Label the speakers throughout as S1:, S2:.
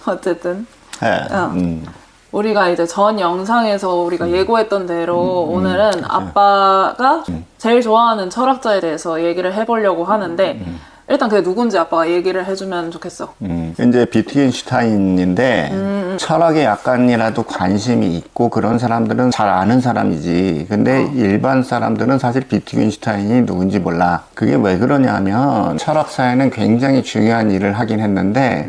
S1: 어쨌든.
S2: 네.
S1: 우리가 이제 전 영상에서 우리가 예고했던 대로 오늘은 아빠가 제일 좋아하는 철학자에 대해서 얘기를 해보려고 하는데 일단 그게 누군지 아빠가 얘기를 해주면 좋겠어.
S2: 이제 비트겐슈타인인데 철학에 약간이라도 관심이 있고 그런 사람들은 잘 아는 사람이지. 근데 일반 사람들은 사실 비트겐슈타인이 누군지 몰라. 그게 왜 그러냐면 철학사에는 굉장히 중요한 일을 하긴 했는데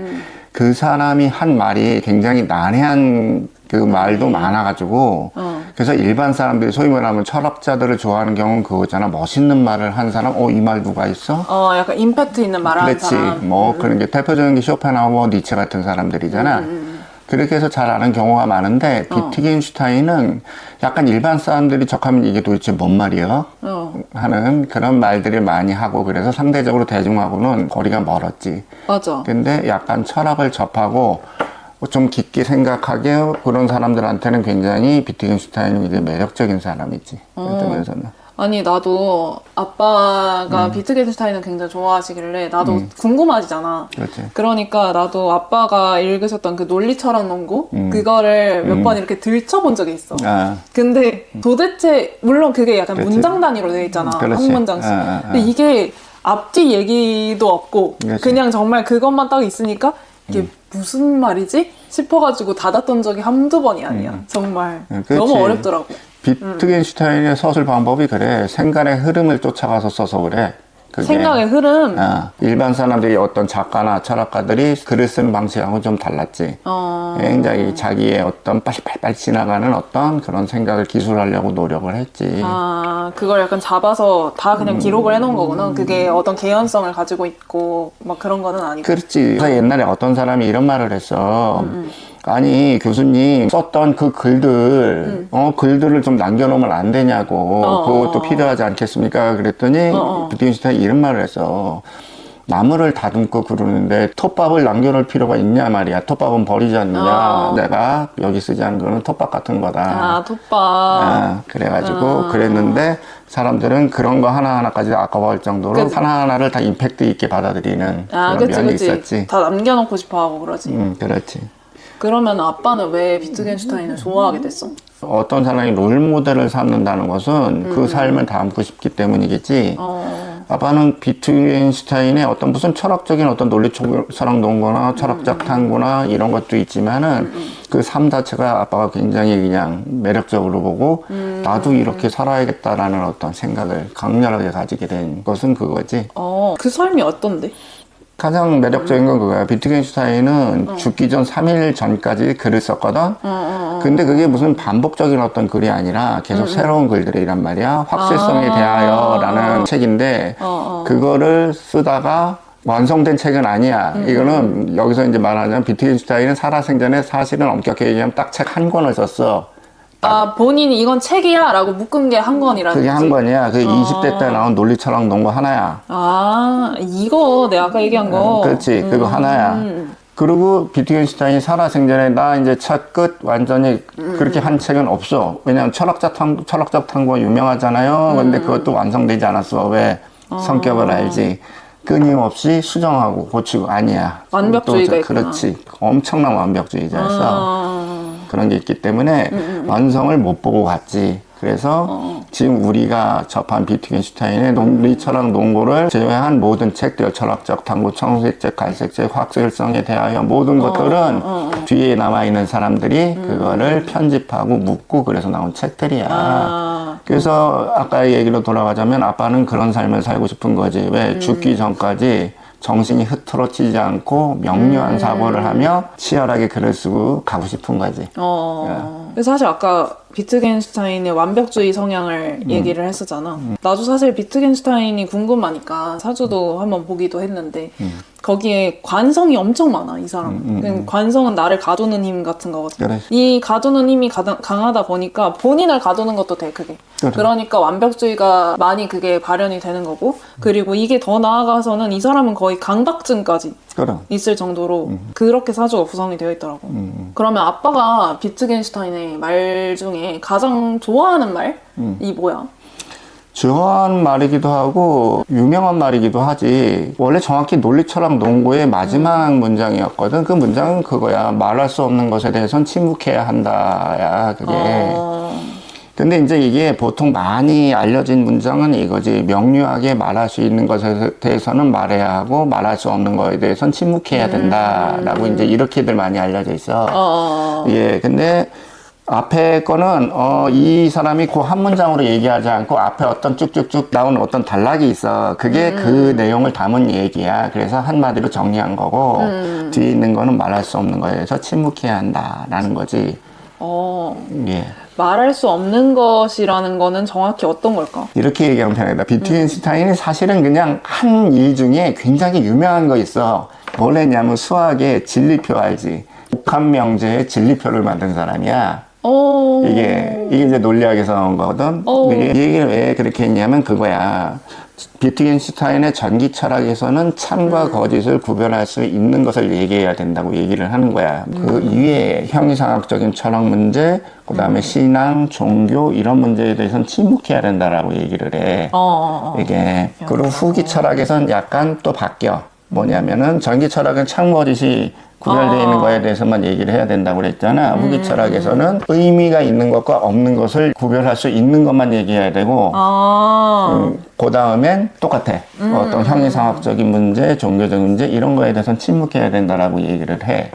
S2: 그 사람이 한 말이 굉장히 난해한 그 말도 많아가지고 그래서 일반 사람들이 소위 말하면 철학자들을 좋아하는 경우는 그거잖아. 멋있는 말을 한 사람, 이 말 누가 있어?
S1: 약간 임팩트 있는 말 하는 사람.
S2: 그렇지. 뭐 그런 게 대표적인 게 쇼펜하우어, 니체 같은 사람들이잖아. 그렇게 해서 잘 아는 경우가 많은데 비트겐슈타인은 약간 일반 사람들이 척하면 이게 도대체 뭔 말이야? 하는 그런 말들을 많이 하고 그래서 상대적으로 대중하고는 거리가 멀었지.
S1: 맞아.
S2: 근데 약간 철학을 접하고 좀 깊게 생각하게 그런 사람들한테는 굉장히 비트겐슈타인은 이제 매력적인 사람이지. 그런 점에서는.
S1: 아니 나도 아빠가 비트겐슈타인을 굉장히 좋아하시길래 나도 궁금하지잖아.
S2: 그렇지.
S1: 그러니까 나도 아빠가 읽으셨던 그 논리철학 논고 그거를 몇 번 이렇게 들춰본 적이 있어. 근데 도대체 물론 그게 약간
S2: 그렇지.
S1: 문장 단위로 되어 있잖아.
S2: 그렇지.
S1: 한 문장씩. 근데 이게 앞뒤 얘기도 없고
S2: 그렇지.
S1: 그냥 정말 그것만 딱 있으니까 이게 무슨 말이지? 싶어가지고 닫았던 적이 한두 번이 아니야. 정말 너무 어렵더라고.
S2: 비트겐슈타인의 서술 방법이 그래. 생각의 흐름을 쫓아가서 써서 그래. 그게.
S1: 생각의 흐름?
S2: 일반 사람들이 어떤 작가나 철학가들이 글을 쓰는 방식하고 좀 달랐지. 굉장히 자기의 어떤 빨리빨리 지나가는 어떤 그런 생각을 기술하려고 노력을 했지.
S1: 그걸 약간 잡아서 다 그냥 기록을 해놓은 거구나. 그게 어떤 개연성을 가지고 있고 막 그런 거는 아니고.
S2: 그렇지. 그래서 옛날에 어떤 사람이 이런 말을 했어. 아니 교수님 썼던 그 글들 글들을 좀 남겨놓으면 안 되냐고. 그것도 필요하지 않겠습니까? 그랬더니 비트겐슈타인이 이런 말을 했어. 나무를 다듬고 그러는데 톱밥을 남겨놓을 필요가 있냐 말이야. 톱밥은 버리지 않느냐. 내가 여기 쓰지 않은 거는 톱밥 같은 거다.
S1: 톱밥.
S2: 그래가지고 그랬는데 사람들은 그런 거 하나하나까지 아까워할 정도로 그치. 하나하나를 다 임팩트 있게 받아들이는 그런 면이 있었지.
S1: 다 남겨놓고 싶어하고 그러지.
S2: 그렇지.
S1: 그러면 아빠는 왜 비트겐슈타인을 좋아하게 됐어?
S2: 어떤 사람이 롤모델을 삼는다는 것은 그 삶을 담고 싶기 때문이겠지. 아빠는 비트겐슈타인의 어떤 무슨 철학적인 어떤 논리철학 논거나 철학적 탐구나 이런 것도 있지만은 그 삶 자체가 아빠가 굉장히 그냥 매력적으로 보고 나도 이렇게 살아야겠다라는 어떤 생각을 강렬하게 가지게 된 것은 그거지.
S1: 그 삶이 어떤데?
S2: 가장 매력적인 건 그거야. 비트겐슈타인은 죽기 전 3일 전까지 글을 썼거든. 근데 그게 무슨 반복적인 어떤 글이 아니라 계속 새로운 글들이란 말이야. 확실성에 대하여라는 책인데 그거를 쓰다가 완성된 책은 아니야. 이거는 여기서 이제 말하자면 비트겐슈타인은 살아생전에 사실은 엄격하게 얘기하면 딱 책 한 권을 썼어.
S1: 본인이 이건 책이야 라고 묶은 게 한 권이라는
S2: 그게
S1: 거지?
S2: 한 권이야. 그게 20대 때 나온 논리철학 논거 하나야.
S1: 이거 내가 아까 얘기한 거?
S2: 그렇지. 그거 하나야. 그리고 비트겐슈타인이 살아생전에 나 이제 첫 끝 완전히 그렇게 한 책은 없어. 왜냐면 철학적 탐구가 유명하잖아요. 근데 그것도 완성되지 않았어. 왜? 성격을 알지. 끊임없이 수정하고 고치고 아니야.
S1: 완벽주의가 있구나.
S2: 그렇지. 엄청난 완벽주의자였어. 그런 게 있기 때문에 완성을 못 보고 갔지. 그래서 지금 우리가 접한 비트겐슈타인의 논리철학 논고를 제외한 모든 책들, 철학적 탐구, 청색책, 갈색책, 확실성에 대하여 모든 것들은 뒤에 남아있는 사람들이 그거를 편집하고 묻고 그래서 나온 책들이야. 그래서 아까 얘기로 돌아가자면 아빠는 그런 삶을 살고 싶은 거지. 왜? 죽기 전까지 정신이 흐트러지지 않고 명료한 사고를 하며 치열하게 글을 쓰고 가고 싶은 거지.
S1: 그래서 사실 아까 비트겐슈타인의 완벽주의 성향을 얘기를 했었잖아. 나도 사실 비트겐슈타인이 궁금하니까 사주도 한번 보기도 했는데 거기에 관성이 엄청 많아, 이 사람은. 관성은 나를 가두는 힘 같은 거거든.
S2: 그래.
S1: 이 가두는 힘이 강하다 보니까 본인을 가두는 것도 돼, 그게.
S2: 그래.
S1: 그러니까 완벽주의가 많이 그게 발현이 되는 거고, 그리고 이게 더 나아가서는 이 사람은 거의 강박증까지 있을 정도로 그렇게 사주가 구성이 되어 있더라고. 그러면 아빠가 비트겐슈타인의 말 중에 가장 좋아하는 말이 뭐야?
S2: 주요한 말이기도 하고 유명한 말이기도 하지. 원래 정확히 논리 철학 논고의 마지막 문장이었거든. 그 문장은 그거야. 말할 수 없는 것에 대해서는 침묵해야 한다야. 그게. 근데 이제 이게 보통 많이 알려진 문장은 이거지. 명료하게 말할 수 있는 것에 대해서는 말해야 하고 말할 수 없는 것에 대해서는 침묵해야 된다라고 이제 이렇게들 많이 알려져 있어. 예, 근데 앞에 거는 이 사람이 그 한 문장으로 얘기하지 않고 앞에 어떤 쭉쭉쭉 나오는 어떤 단락이 있어. 그게 그 내용을 담은 얘기야. 그래서 한마디로 정리한 거고 뒤에 있는 거는 말할 수 없는 거에 대해서 침묵해야 한다라는 거지. 예.
S1: 말할 수 없는 것이라는 거는 정확히 어떤 걸까?
S2: 이렇게 얘기하면 편하다. 비트겐슈타인이 사실은 그냥 한 일 중에 굉장히 유명한 거 있어. 뭘 했냐면 수학의 진리표 알지? 복합명제의 진리표를 만든 사람이야. 이게 이제 논리학에서 나온 거거든. 이게 이 얘기를 왜 그렇게 했냐면 그거야. 비트겐슈타인의 전기 철학에서는 참과 거짓을 구별할 수 있는 것을 얘기해야 된다고 얘기를 하는 거야. 그 이외에 형이상학적인 철학 문제, 그 다음에 신앙, 종교 이런 문제에 대해서는 침묵해야 된다라고 얘기를 해. 이게 그리고 후기 철학에서는 약간 또 바뀌어. 뭐냐면은 전기 철학은 참 거짓이 구별되어 있는 거에 대해서만 얘기를 해야 된다고 그랬잖아. 후기 철학에서는 의미가 있는 것과 없는 것을 구별할 수 있는 것만 얘기해야 되고 그 다음엔 똑같아. 어떤 형이상학적인 문제, 종교적 문제 이런 거에 대해서는 침묵해야 된다라고 얘기를 해.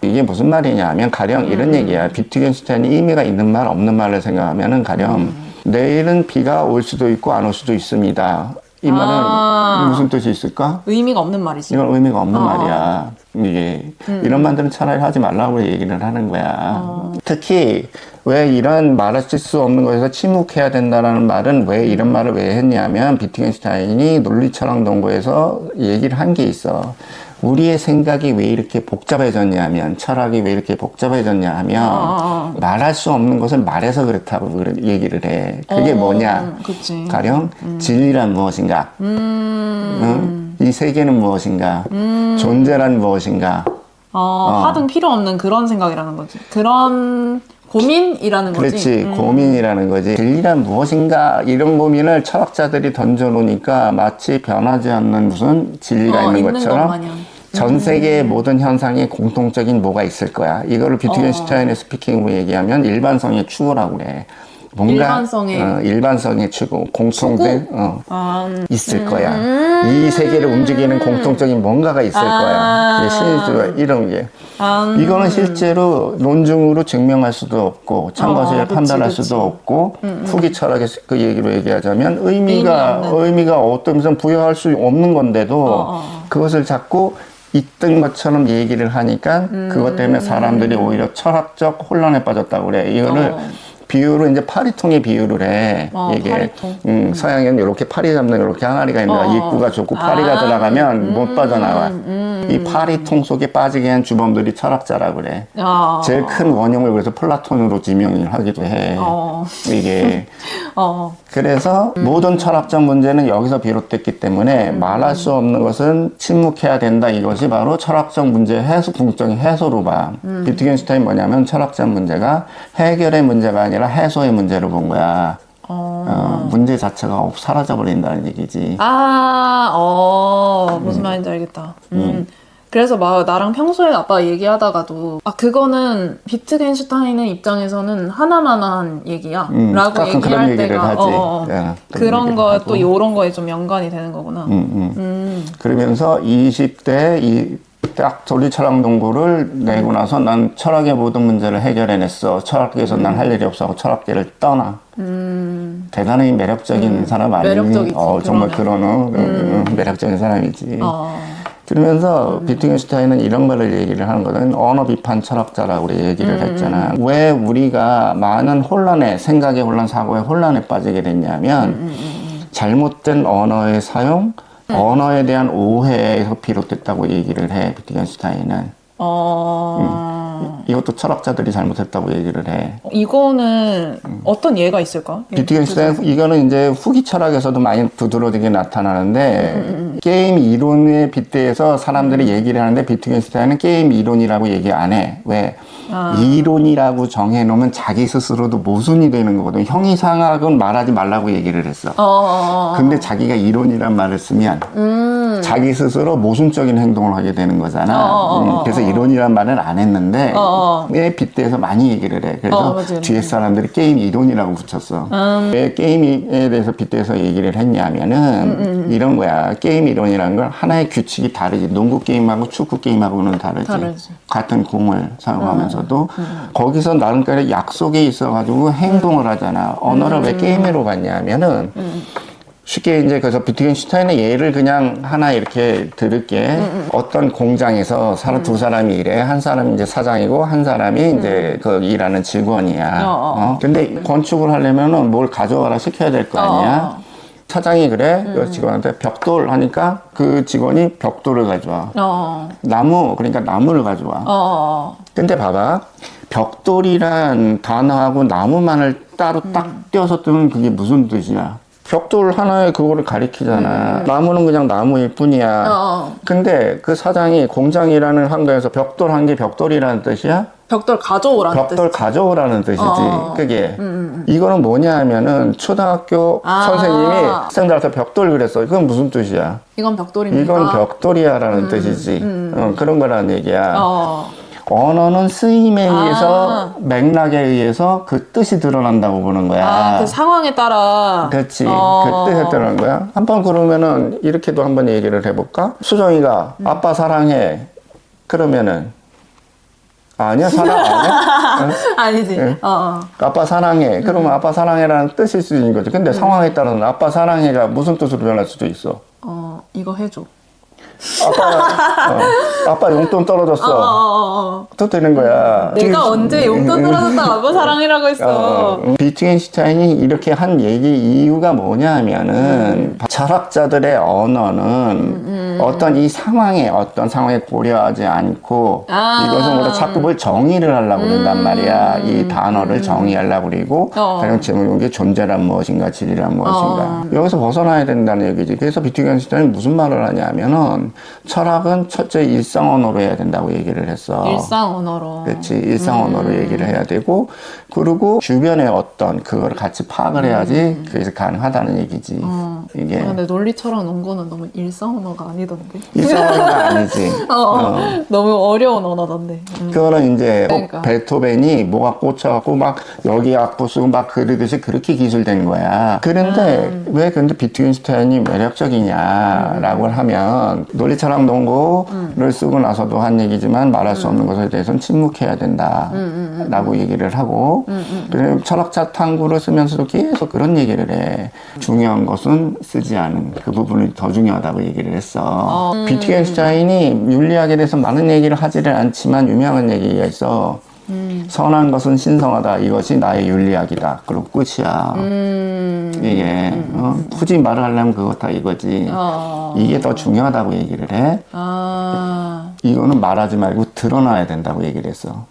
S2: 이게 무슨 말이냐 하면 가령 이런 얘기야. 비트겐슈타인이 의미가 있는 말 없는 말을 생각하면은 가령 내일은 비가 올 수도 있고 안 올 수도 있습니다. 이 말은 무슨 뜻이 있을까?
S1: 의미가 없는 말이지.
S2: 이건 의미가 없는 말이야. 이게 이런 말들은 차라리 하지 말라고 얘기를 하는 거야. 특히 왜 이런 말할 수 없는 것에서 침묵해야 된다는 말은 왜 이런 말을 왜 했냐면 비트겐슈타인이 논리 철학 논고에서 얘기를 한 게 있어. 우리의 생각이 왜 이렇게 복잡해졌냐 면 철학이 왜 이렇게 복잡해졌냐 하면 말할 수 없는 것을 말해서 그렇다고 얘기를 해. 그게 뭐냐?
S1: 그치.
S2: 가령 진리란 무엇인가? 이 세계는 무엇인가? 존재란 무엇인가?
S1: 하등 필요 없는 그런 생각이라는 거지. 그런 고민이라는 거지.
S2: 그렇지. 고민이라는 거지. 진리란 무엇인가? 이런 고민을 철학자들이 던져놓으니까 마치 변하지 않는 무슨 진리가 있는 것처럼 전 세계의 모든 현상에 공통적인 뭐가 있을 거야. 이거를 비트겐슈타인의 스피킹으로 얘기하면 일반성의 추구라고 그래. 뭔가 일반성의 추구, 공통된 있을 거야. 이 세계를 움직이는 공통적인 뭔가가 있을 거야. 신의주의 이런 게. 이거는 실제로 논증으로 증명할 수도 없고 참고서를 판단할 수도 없고 후기 철학의 그 얘기로 얘기하자면 의미가 어떤 면에서 부여할 수 없는 건데도 그것을 자꾸 있던 것처럼 얘기를 하니까 그것 때문에 사람들이 오히려 철학적 혼란에 빠졌다고 그래. 이거를 비유로 이제 파리통의 비유를 해. 이게 서양에는 이렇게 파리 잡는 이렇게 항아리가 있는데 입구가 좁고 파리가 들어가면 못 빠져나와. 이 파리통 속에 빠지게 한 주범들이 철학자라고 그래. 제일 큰 원흉을 그래서 플라톤으로 지명을 하기도 해. 이게 그래서 모든 철학적 문제는 여기서 비롯됐기 때문에 말할 수 없는 것은 침묵해야 된다. 이것이 바로 철학적 문제 해소, 궁극적인 해소로 봐. 비트겐슈타인 뭐냐면 철학적 문제가 해결의 문제가 아니라 해소의 문제로 본 거야. 문제 자체가 사라져버린다는 얘기지.
S1: 무슨 말인지 알겠다. 그래서 막 나랑 평소에 아빠 얘기하다가도 그거는 비트겐슈타인의 입장에서는 하나만한 얘기야 라고 얘기할 때가 그런 거 또 요런 거에 좀 연관이 되는 거구나.
S2: 그러면서 20대 딱 논리 철학 논고를 내고 나서 난 철학의 모든 문제를 해결해냈어. 철학계에서 난 할 일이 없어. 철학계를 떠나. 대단히 매력적인 사람 아니니?
S1: 매력적이지.
S2: 정말 그런 매력적인 사람이지. 그러면서 비트겐슈타인은 이런 거를 얘기를 하는 거는 언어 비판 철학자라고 우리 얘기를 했잖아. 왜 우리가 많은 혼란에, 생각의 혼란, 사고의 혼란에 빠지게 됐냐면 잘못된 언어의 사용, 언어에 대한 오해에서 비롯됐다고 얘기를 해, 비트겐슈타인은. 이것도 철학자들이 잘못했다고 얘기를 해.
S1: 이거는 어떤 예가 있을까?
S2: 비트겐슈타인 이거는 이제 후기 철학에서도 많이 두드러지게 나타나는데 게임 이론에 빗대서 사람들이 얘기를 하는데 비트겐슈타인은 게임 이론이라고 얘기 안 해. 왜? 이론이라고 정해놓으면 자기 스스로도 모순이 되는 거거든. 형이상학은 말하지 말라고 얘기를 했어. 근데 자기가 이론이란 말을 쓰면 자기 스스로 모순적인 행동을 하게 되는 거잖아. 그래서 이론이란 말은 안 했는데 왜 빗대서 많이 얘기를 해. 그래서 뒤에 사람들이 게임 이론이라고 붙였어. 왜 게임에 대해서 빗대서 얘기를 했냐면은 이런 거야. 게임 이론이라는 건 하나의 규칙이 다르지. 농구 게임하고 축구 게임하고는 다르지. 같은 공을 사용하면서도 거기서 나름대로 약속이 있어가지고 행동을 하잖아. 언어를 왜 게임으로 봤냐면은 쉽게 이제 그래서 비트겐슈타인의 예를 그냥 하나 이렇게 들을게. 어떤 공장에서 두 사람이 일해. 한 사람이 이제 사장이고 한 사람이 이제 그 일하는 직원이야. 근데 건축을 하려면은 뭘 가져와라 시켜야 될 거 아니야. 사장이 그래. 그 직원한테 벽돌 하니까 그 직원이 벽돌을 가져와. 나무 그러니까 나무를 가져와. 근데 봐봐. 벽돌이란 단어하고 나무만을 따로 딱 떼어서 뜨면 그게 무슨 뜻이야? 벽돌 하나에 그거를 가리키잖아. 나무는 그냥 나무일 뿐이야. 근데 그 사장이 공장이라는 환경에서 벽돌 한 개 벽돌이라는 뜻이야?
S1: 벽돌 가져오라는
S2: 벽돌 가져오라는 뜻이지. 그게. 이거는 뭐냐 하면은 초등학교 선생님이 학생들한테 벽돌 그랬어. 이건 무슨 뜻이야?
S1: 이건 벽돌입니다.
S2: 이건 벽돌이야 라는 뜻이지. 그런 거라는 얘기야. 언어는 쓰임에 의해서 맥락에 의해서 그 뜻이 드러난다고 보는 거야.
S1: 그 상황에 따라.
S2: 그렇지. 그 뜻에 드러나는 거야. 한번 그러면은 이렇게도 한번 얘기를 해볼까? 수정이가 아빠 사랑해. 그러면은 아니야 사랑 안 해?
S1: 아니지.
S2: 응? 아빠 사랑해. 그러면 아빠 사랑해라는 뜻일 수 있는 거지. 근데 상황에 따라서는 아빠 사랑해가 무슨 뜻으로 변할 수도 있어.
S1: 이거 해줘.
S2: 아빠 용돈 떨어졌어. 또 되는 거야.
S1: 내가 언제 용돈 떨어졌다고 아빠 사랑이라고 했어.
S2: 비트겐슈타인이 이렇게 한 얘기 이유가 뭐냐 하면은 철학자들의 언어는 어떤 이 상황에 어떤 상황에 고려하지 않고 이것은 우리가 자꾸 뭘 정의를 하려고 그런단 말이야. 이 단어를 정의하려고 그리고 가령 제목이 이게 존재란 무엇인가 질이란 무엇인가 여기서 벗어나야 된다는 얘기지. 그래서 비트겐슈타인이 무슨 말을 하냐면은 철학은 첫째 일상 언어로 해야 된다고 얘기를 했어.
S1: 일상 언어로.
S2: 그렇지. 일상 언어로 얘기를 해야 되고 그리고 주변의 어떤 그거를 같이 파악을 해야지 그래서 가능하다는 얘기지. 이게.
S1: 근데 논리처럼 논 거는 너무 일상 언어가 아니던데.
S2: 일상 언어가 아니지.
S1: 너무 어려운 언어던데.
S2: 그거는 이제
S1: 그러니까.
S2: 베토벤이 뭐가 꽂혀갖고 막 여기 악보 쓰고 막 그러듯이 그렇게 기술된 거야. 그런데 왜 근데 비트겐슈타인이 매력적이냐라고 하면 논리철학 농구를 쓰고 나서도 한 얘기지만 말할 수 없는 것에 대해서는 침묵해야 된다라고 얘기를 하고 그리고 철학자 탐구를 쓰면서도 계속 그런 얘기를 해. 중요한 것은 쓰지 않은 그 부분이 더 중요하다고 얘기를 했어. 비트겐슈타인이 윤리학에 대해서 많은 얘기를 하지를 않지만 유명한 얘기가 있어. 선한 것은 신성하다. 이것이 나의 윤리학이다. 그리고 끝이야. 이게 굳이 말을 하려면 그거다 이거지. 이게 더 중요하다고 얘기를 해. 이거는 말하지 말고 드러나야 된다고 얘기를 했어.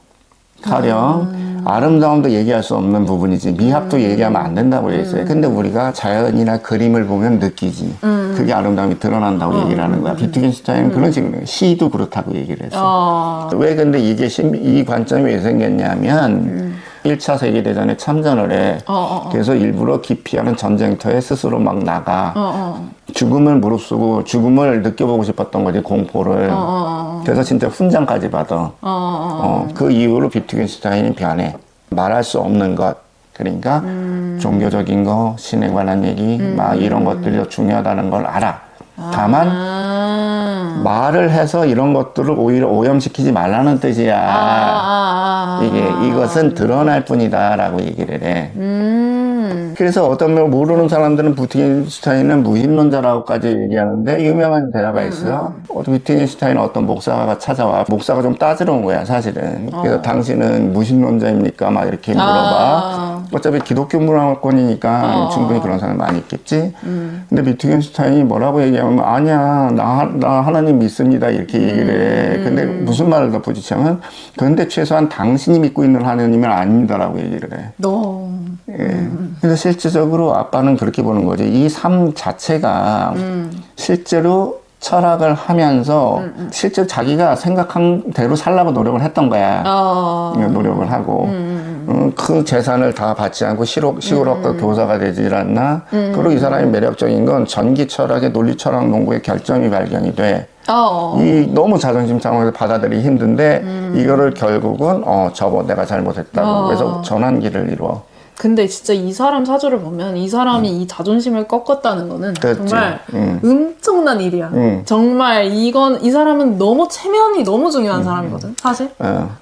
S2: 가령 아름다움도 얘기할 수 없는 부분이지 미학도 얘기하면 안 된다고 얘기했어요. 근데 우리가 자연이나 그림을 보면 느끼지. 그게 아름다움이 드러난다고 얘기를 하는 거야. 비트겐슈타인은 그런 식으로 시도 그렇다고 얘기를 했어. 왜 근데 이게 이 관점이 왜 생겼냐면 1차 세계대전에 참전을 해. 그래서 일부러 기피하는 전쟁터에 스스로 막 나가. 죽음을 무릅쓰고 죽음을 느껴보고 싶었던 거지, 공포를. 그래서 진짜 훈장까지 받아. 그 이후로 비트겐슈타인이 변해. 말할 수 없는 것. 그러니까 종교적인 거, 신에 관한 얘기, 막 이런 것들이 더 중요하다는 걸 알아. 다만 말을 해서 이런 것들을 오히려 오염시키지 말라는 뜻이야. 이것은 드러날 뿐이다라고 얘기를 해. 그래서 어떤 걸 모르는 사람들은 비트겐슈타인은 무신론자라고까지 얘기하는데 유명한 대화가 있어. 비트겐슈타인은 어떤 목사가 찾아와. 목사가 좀 따지러 온 거야 사실은. 그래서 당신은 무신론자입니까? 막 이렇게 물어봐. 어차피 기독교 문화권이니까 충분히 그런 사람이 많이 있겠지. 근데 비트겐슈타인이 뭐라고 얘기하면 아니야 나 하나님 믿습니다 이렇게 얘기를 해. 근데 무슨 말을 덧붙이냐면 그런데 최소한 당신이 믿고 있는 하나님은 아닙니다라고 얘기를 해. 예. 근데 실질적으로 아빠는 그렇게 보는 거지. 이 삶 자체가 실제로 철학을 하면서 실제로 자기가 생각한 대로 살라고 노력을 했던 거야. 노력을 하고 그 재산을 다 받지 않고 시골학교 교사가 되질 않나. 그리고 이 사람이 매력적인 건 전기 철학의 논리 철학 농구의 결점이 발견이 돼. 이 너무 자존심 상황에서 받아들이기 힘든데 이거를 결국은 접어 내가 잘못했다고 그래서 전환기를 이루어.
S1: 근데 진짜 이 사람 사주를 보면 이 사람이 이 자존심을 꺾었다는 거는
S2: 그렇지.
S1: 정말 엄청난 일이야. 정말 이 사람은 너무 체면이 너무 중요한 사람이거든, 사실.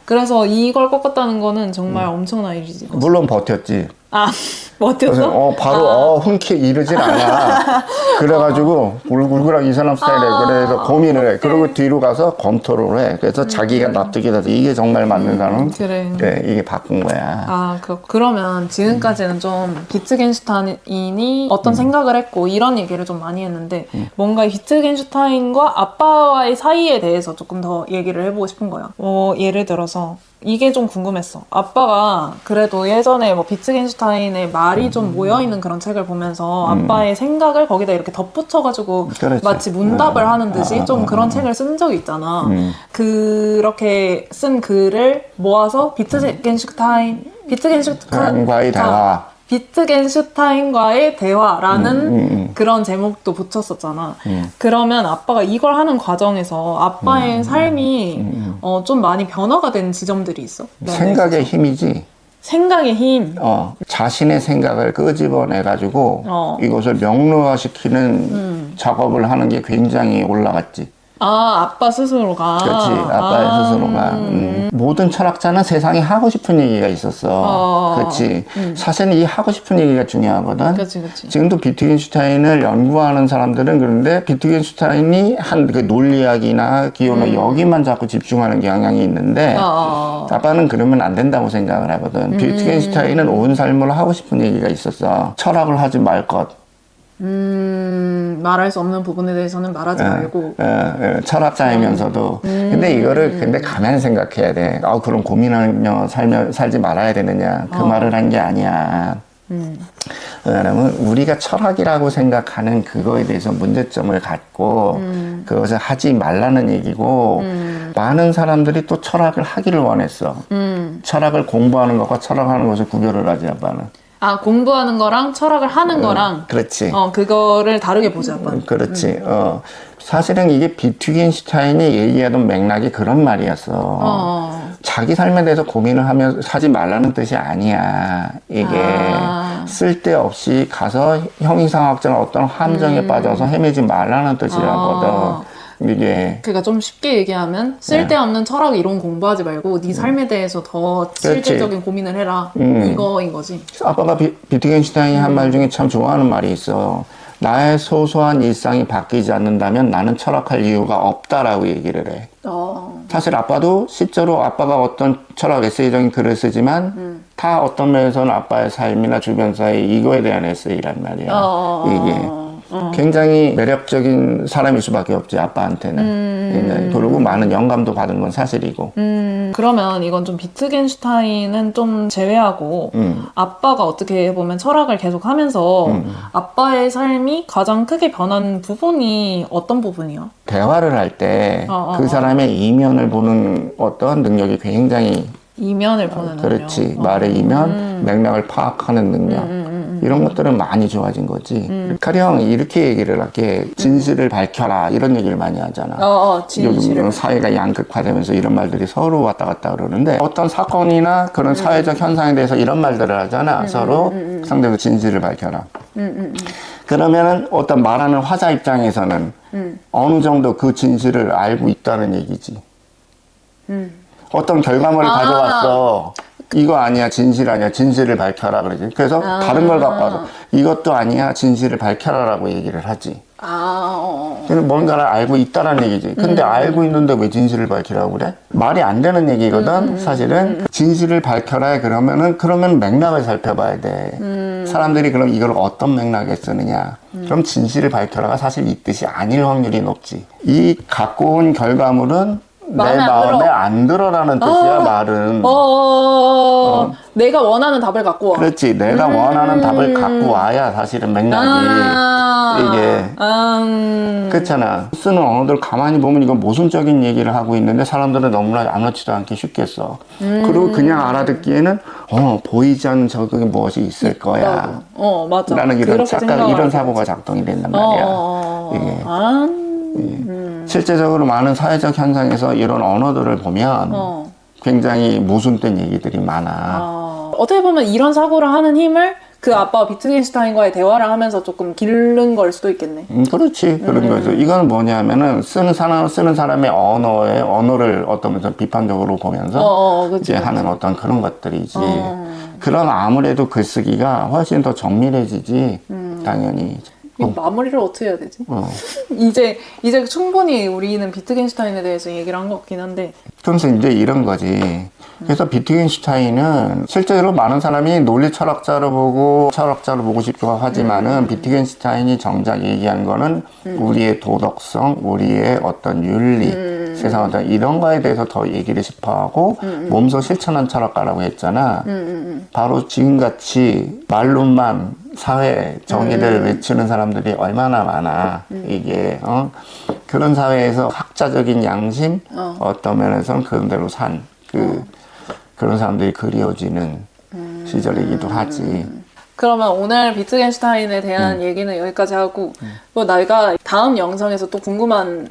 S1: 그래서 이걸 꺾었다는 거는 정말 엄청난 일이지.
S2: 물론 버텼지.
S1: 버텼어?
S2: 바로 흔쾌히 이르질 않아. 그래가지고 울그락 이 사람 스타일에 그래서 고민을 해. 그리고 뒤로 가서 검토를 해. 그래서 자기가 납득이 돼서 이게 정말 맞는 사람.
S1: 그래.
S2: 이게 바꾼 거야.
S1: 그러면 지금까지는 좀 비트겐슈타인이 어떤 생각을 했고 이런 얘기를 좀 많이 했는데 뭔가 비트겐슈타인과 아빠와의 사이에 대해서 조금 더 얘기를 해보고 싶은 거야. 예를 들어서 이게 좀 궁금했어. 아빠가 그래도 예전에 비트겐슈타인의 말이 좀 모여있는 그런 책을 보면서 아빠의 생각을 거기다 이렇게 덧붙여가지고
S2: 그렇지.
S1: 마치 문답을 하는 듯이 좀 그런 책을 쓴 적이 있잖아. 그렇게 쓴 글을 모아서
S2: 과의 대화.
S1: 비트겐슈타인과의 대화라는 그런 제목도 붙였었잖아. 그러면 아빠가 이걸 하는 과정에서 아빠의 삶이 좀 많이 변화가 된 지점들이 있어?
S2: 생각의 힘이지.
S1: 생각의 힘.
S2: 자신의 생각을 끄집어내가지고 이것을 명료화시키는 작업을 하는 게 굉장히 올라갔지.
S1: 아빠 스스로가.
S2: 그렇지, 아빠의 스스로가. 모든 철학자는 세상에 하고 싶은 얘기가 있었어. 그렇지. 사실은 이 하고 싶은 얘기가 중요하거든.
S1: 그치.
S2: 지금도 비트겐슈타인을 연구하는 사람들은 그런데 비트겐슈타인이 한 그 논리학이나 기호나 여기만 자꾸 집중하는 경향이 있는데 아빠는 그러면 안 된다고 생각을 하거든. 비트겐슈타인은 온 삶으로 하고 싶은 얘기가 있었어. 철학을 하지 말 것.
S1: 말할 수 없는 부분에 대해서는 말하지 말고.
S2: 철학자이면서도. 근데 이거를 가만히 생각해야 돼. 그럼 고민하며 살지 말아야 되느냐. 그 말을 한 게 아니야. 왜냐하면 우리가 철학이라고 생각하는 그거에 대해서 문제점을 갖고 그것을 하지 말라는 얘기고 많은 사람들이 또 철학을 하기를 원했어. 철학을 공부하는 것과 철학하는 것을 구별을 하지 아빠는.
S1: 공부하는 거랑 철학을 하는 거랑.
S2: 그렇지.
S1: 그거를 다르게 보자, 아빠.
S2: 그렇지. 사실은 이게 비트겐슈타인이 얘기하던 맥락이 그런 말이었어. 자기 삶에 대해서 고민을 하며 하지 말라는 뜻이 아니야. 이게 쓸데없이 가서 형이상학적인 어떤 함정에 빠져서 헤매지 말라는 뜻이라거든. 이게
S1: 그러니까 좀 쉽게 얘기하면 쓸데없는 철학 이론 공부하지 말고 네 삶에 대해서 더 실질적인 고민을 해라. 이거인 거지.
S2: 아빠가 비트겐슈타인이 한 말 중에 참 좋아하는 말이 있어. 나의 소소한 일상이 바뀌지 않는다면 나는 철학할 이유가 없다라고 얘기를 해. 사실 아빠도 실제로 아빠가 어떤 철학 에세이적인 글을 쓰지만 다 어떤 면에서는 아빠의 삶이나 주변사의 이거에 대한 에세이란 말이야. 이게. 굉장히 매력적인 사람일 수밖에 없지 아빠한테는. 그리고 많은 영감도 받은 건 사실이고.
S1: 그러면 이건 좀 비트겐슈타인은 좀 제외하고 아빠가 어떻게 보면 철학을 계속 하면서 아빠의 삶이 가장 크게 변한 부분이 어떤 부분이야?
S2: 대화를 할 때 그 사람의 이면을 보는 어떤 능력이 굉장히
S1: 이면을 보는 능력.
S2: 그렇지. 말의 이면, 맥락을 파악하는 능력. 이런 것들은 많이 좋아진 거지. 가령 이렇게 얘기를 할게. 진실을 밝혀라. 이런 얘기를 많이 하잖아.
S1: 진실을.
S2: 요즘 사회가 양극화되면서 이런 말들이 서로 왔다 갔다 그러는데 어떤 사건이나 그런 사회적 현상에 대해서 이런 말들을 하잖아. 서로 상대적으로 진실을 밝혀라. 그러면은 어떤 말하는 화자 입장에서는 어느 정도 그 진실을 알고 있다는 얘기지. 어떤 결과물을 가져왔어. 이거 아니야, 진실 아니야, 진실을 밝혀라 그러지. 그래서 다른 걸 갖고 와서 이것도 아니야, 진실을 밝혀라라고 얘기를 하지. 그래서 뭔가를 알고 있다라는 얘기지. 근데 알고 있는데 왜 진실을 밝히라고 그래? 말이 안 되는 얘기거든. 사실은 진실을 밝혀라 그러면 맥락을 살펴봐야 돼. 사람들이 그럼 이걸 어떤 맥락에 쓰느냐? 그럼 진실을 밝혀라가 사실 이 뜻이 아닐 확률이 높지. 이 갖고 온 결과물은 내 마음에 안 들어라는 뜻이야. 말은.
S1: 내가 원하는 답을 갖고 와.
S2: 그렇지. 내가 원하는 답을 갖고 와야 사실은 맥락이 이게 그렇잖아. 쓰는 언어들 가만히 보면 이건 모순적인 얘기를 하고 있는데 사람들은 너무나 아무렇지도 않게 쉽게 써. 그리고 그냥 알아듣기에는 보이지 않는 적응이 무엇이 있을 거야.
S1: 맞아.
S2: 라는 이런 착각, 이런 사고가 작동이 된단 말이야. 이게. 실제적으로 많은 사회적 현상에서 이런 언어들을 보면 굉장히 모순된 얘기들이 많아.
S1: 어떻게 보면 이런 사고를 하는 힘을 그 아빠와 비트겐슈타인과의 대화를 하면서 조금 기른 걸 수도 있겠네.
S2: 그렇지. 그런 거죠. 이건 뭐냐면은 쓰는 사람의 언어를 어떤 면에서 비판적으로 보면서 이제 하는 어떤 그런 것들이지. 그럼 아무래도 글쓰기가 훨씬 더 정밀해지지. 당연히.
S1: 마무리를 어떻게 해야 되지? 이제 충분히 우리는 비트겐슈타인에 대해서 얘기를 한 것 같긴 한데.
S2: 그러면서 이제 이런 거지. 그래서 비트겐슈타인은 실제로 많은 사람이 논리 철학자를 보고 싶어 하지만은 비트겐슈타인이 정작 얘기한 거는 우리의 도덕성, 우리의 어떤 윤리, 세상 어떤 이런 거에 대해서 더 얘기를 싶어하고 몸소 실천한 철학가라고 했잖아. 바로 지금같이 말로만 사회 정의를 외치는 사람들이 얼마나 많아. 이게 그런 사회에서 학자적인 양심 어떤 면에서는 그런 대로 산 그런 사람들이 그리워지는 시절이기도 하지.
S1: 그러면 오늘 비트겐슈타인에 대한 얘기는 여기까지 하고 내가 다음 영상에서 또 궁금한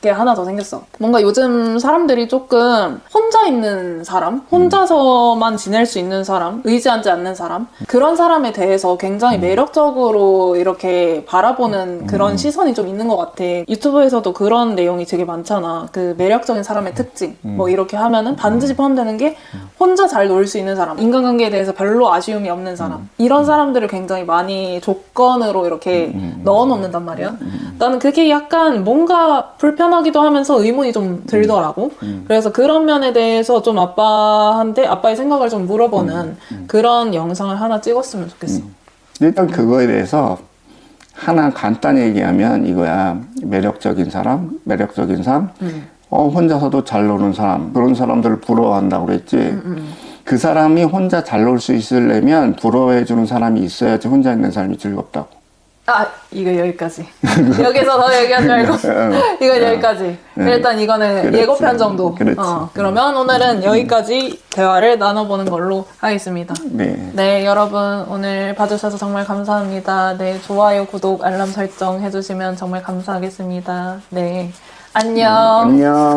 S1: 게 하나 더 생겼어. 뭔가 요즘 사람들이 조금 혼자 있는 사람, 혼자서만 지낼 수 있는 사람, 의지하지 않는 사람, 그런 사람에 대해서 굉장히 매력적으로 이렇게 바라보는 그런 시선이 좀 있는 것 같아. 유튜브에서도 그런 내용이 되게 많잖아. 그 매력적인 사람의 특징 뭐 이렇게 하면은 반드시 포함되는 게 혼자 잘 놀 수 있는 사람, 인간관계에 대해서 별로 아쉬움이 없는 사람, 이런 사람들을 굉장히 많이 조건으로 이렇게 넣어놓는단 말이야. 나는 그게 약간 뭔가 불편하기도 하면서 의문이 좀 들더라고. 그래서 그런 면에 대해서 좀 아빠의 생각을 좀 물어보는 그런 영상을 하나 찍었으면 좋겠어.
S2: 일단 그거에 대해서 하나 간단히 얘기하면 이거야. 매력적인 삶, 혼자서도 잘 노는 사람, 그런 사람들을 부러워한다고 그랬지. 그 사람이 혼자 잘 놀 수 있으려면 부러워해주는 사람이 있어야지 혼자 있는 삶이 즐겁다고.
S1: 이거 여기까지. 여기서 더 얘기하지 말고 이건 여기까지. 일단 이거는 그렇지. 예고편 정도. 그러면 오늘은 여기까지 대화를 나눠보는 걸로 하겠습니다. 네, 여러분 오늘 봐주셔서 정말 감사합니다. 네, 좋아요, 구독, 알람 설정 해주시면 정말 감사하겠습니다. 네, 안녕.
S2: 안녕.